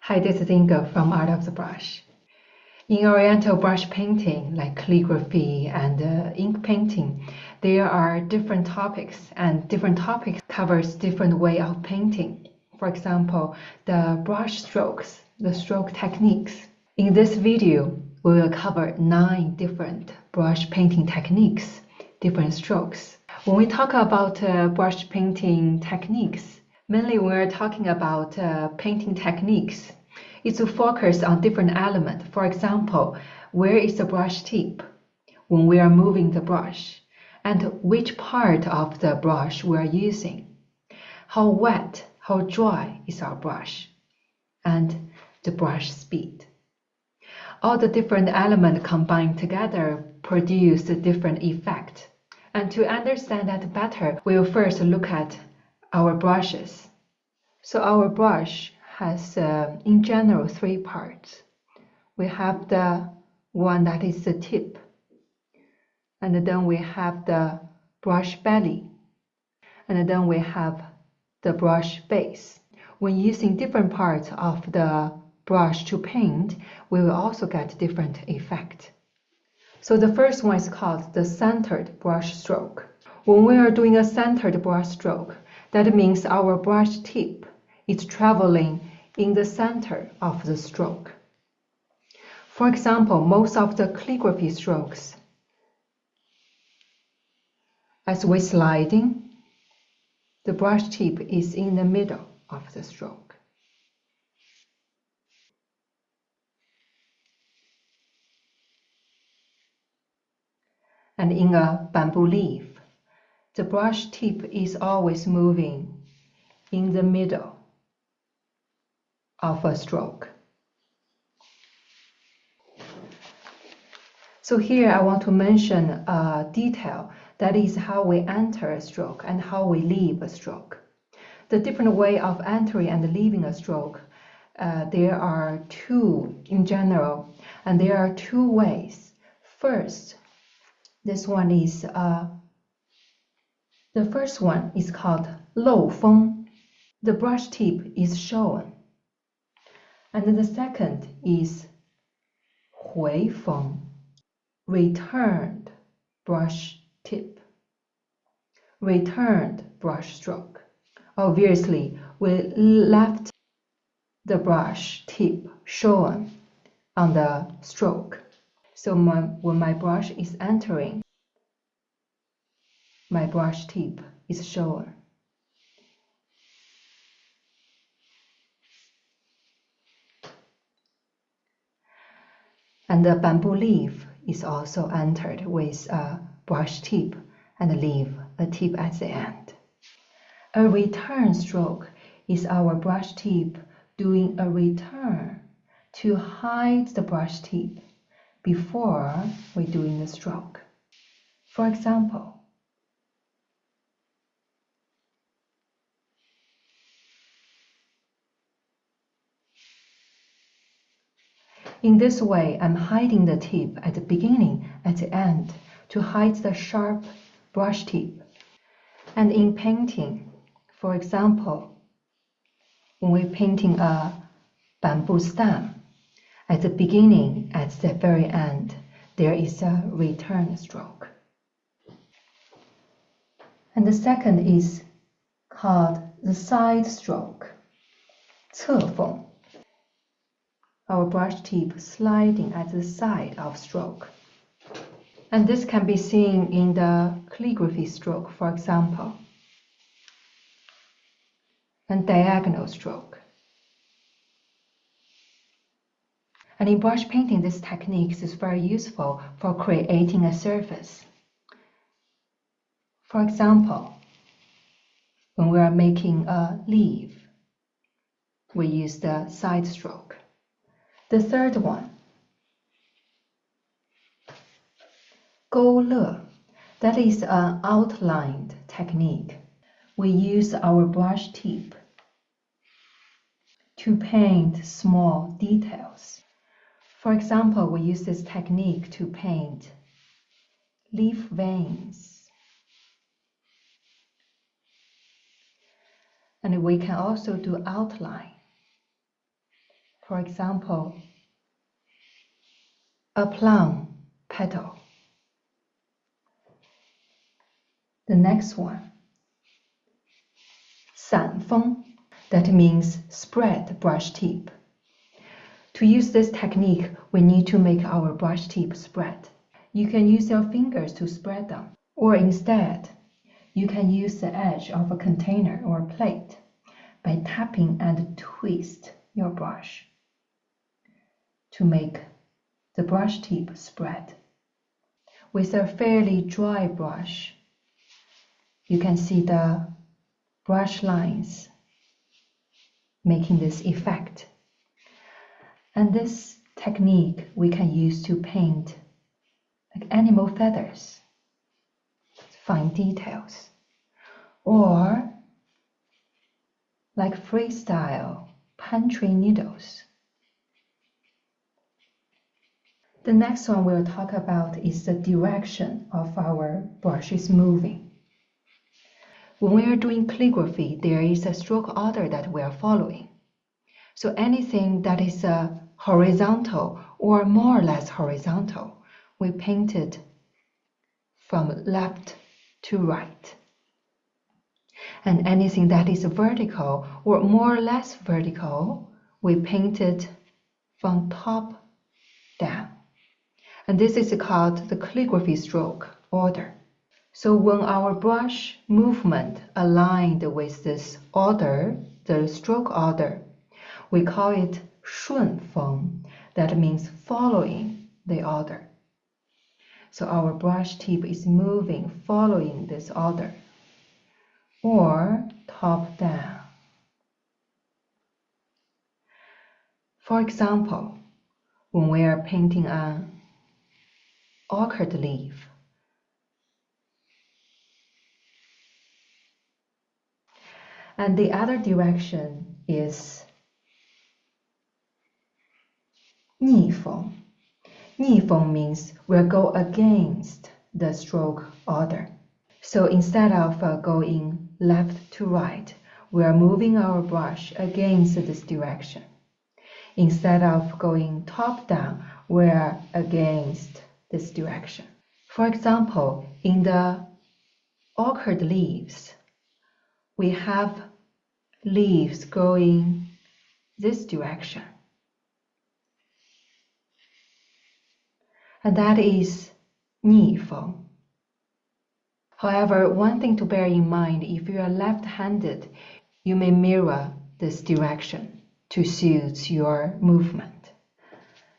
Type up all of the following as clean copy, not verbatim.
Hi, this is Yingge from Art of the Brush. In Oriental brush painting, like calligraphy and ink painting, there are different topics, and different topics covers different way of painting. For example, the brush strokes, the stroke techniques. In this video, we will cover 9 different brush painting techniques, different strokes. When we talk about brush painting techniques, mainly we're talking about painting techniques. It's to focus on different elements. For example, where is the brush tip when we are moving the brush, and which part of the brush we are using, how wet, how dry is our brush, and the brush speed. All the different elements combined together produce a different effect. And to understand that better, we will first look at our brushes. So our brush has, in general, 3 parts. We have the one that is the tip, and then we have the brush belly, and then we have the brush base. When using different parts of the brush to paint, we will also get different effect. So the first one is called the centered brush stroke. When we are doing a centered brush stroke, that means our brush tip is traveling in the center of the stroke. For example, most of the calligraphy strokes, as we're sliding, the brush tip is in the middle of the stroke. And in a bamboo leaf, the brush tip is always moving in the middle of a stroke. So here I want to mention a detail, that is how we enter a stroke and how we leave a stroke. The different way of entering and leaving a stroke, there are 2 in general, and there are 2 ways. First, this one is the first one is called 漏风. The brush tip is shown. And the second is 回风, returned brush tip, returned brush stroke. Obviously, we left the brush tip shown on the stroke. So when my brush is entering, my brush tip is shown. And the bamboo leaf is also entered with a brush tip and leave a tip at the end. A return stroke is our brush tip doing a return to hide the brush tip before we're doing the stroke. For example, in this way, I'm hiding the tip at the beginning, at the end, to hide the sharp brush tip. And in painting, for example, when we're painting a bamboo stem, at the beginning, at the very end, there is a return stroke. And the second is called the side stroke, 侧锋. Our brush tip sliding at the side of stroke. And this can be seen in the calligraphy stroke, for example, and diagonal stroke. And in brush painting, this technique is very useful for creating a surface. For example, when we are making a leaf, we use the side stroke. The third one, 勾勒, that is an outlined technique. We use our brush tip to paint small details. For example, we use this technique to paint leaf veins. And we can also do outline. For example, a plum petal. The next one, 散风, that means spread brush tip. To use this technique, we need to make our brush tip spread. You can use your fingers to spread them, or instead, you can use the edge of a container or plate by tapping and twist your brush to make the brush tip spread. With a fairly dry brush, you can see the brush lines making this effect. And this technique we can use to paint like animal feathers, fine details, or like freestyle pantry needles. The next one we'll talk about is the direction of our brushes moving. When we are doing calligraphy, there is a stroke order that we are following. So anything that is horizontal or more or less horizontal, we paint it from left to right. And anything that is vertical or more or less vertical, we paint it from top down. And this is called the calligraphy stroke order. So when our brush movement aligned with this order, the stroke order, we call it 顺风. That means following the order. So our brush tip is moving following this order, or top down. For example, when we are painting an orchid leaf, and the other direction is 逆风. 逆风 means we'll go against the stroke order. So instead of going left to right, we are moving our brush against this direction. Instead of going top down, we are against this direction. For example, in the orchid leaves, we have leaves going this direction. And that is 逆风. However, one thing to bear in mind, if you are left-handed, you may mirror this direction to suit your movement.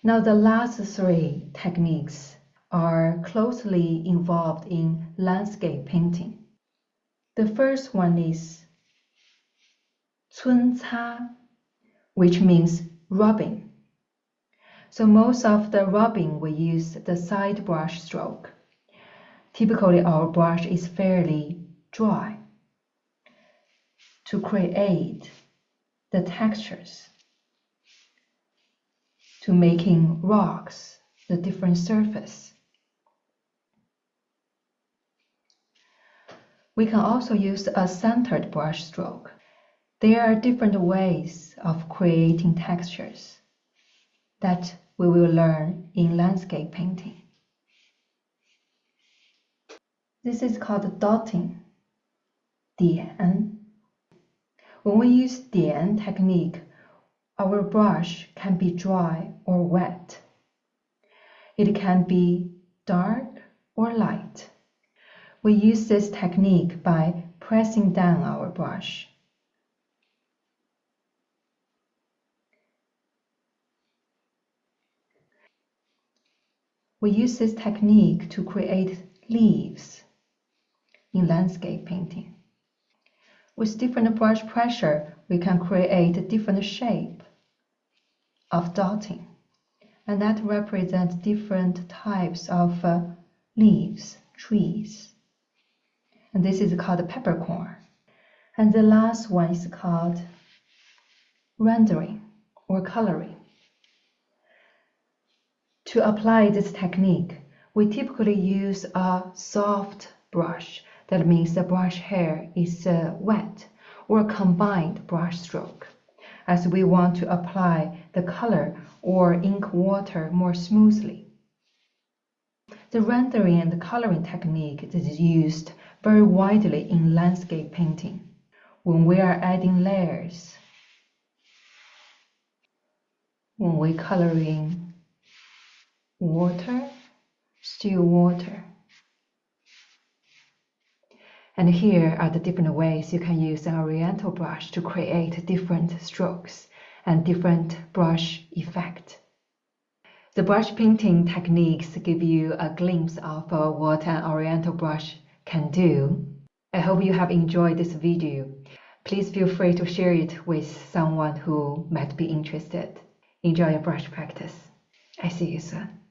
Now, the last three techniques are closely involved in landscape painting. The first one is 皴擦, which means rubbing. So most of the rubbing, we use the side brush stroke. Typically, our brush is fairly dry to create the textures, to making rocks the different surface. We can also use a centered brush stroke. There are different ways of creating textures that we will learn in landscape painting. This is called dotting, 点. When we use 点 technique, our brush can be dry or wet. It can be dark or light. We use this technique by pressing down our brush. We use this technique to create leaves in landscape painting. With different brush pressure, we can create a different shape of dotting, and that represents different types of leaves, trees. And this is called peppercorn. And the last one is called rendering or coloring. To apply this technique, we typically use a soft brush. That means the brush hair is wet, or a combined brush stroke. as we want to apply the color or ink water more smoothly. The rendering and the coloring technique is used very widely in landscape painting when we are adding layers, when we color in water, still water. And here are the different ways you can use an oriental brush to create different strokes and different brush effect. The brush painting techniques give you a glimpse of what an oriental brush can do. I hope you have enjoyed this video. Please feel free to share it with someone who might be interested. Enjoy your brush practice. I see you soon.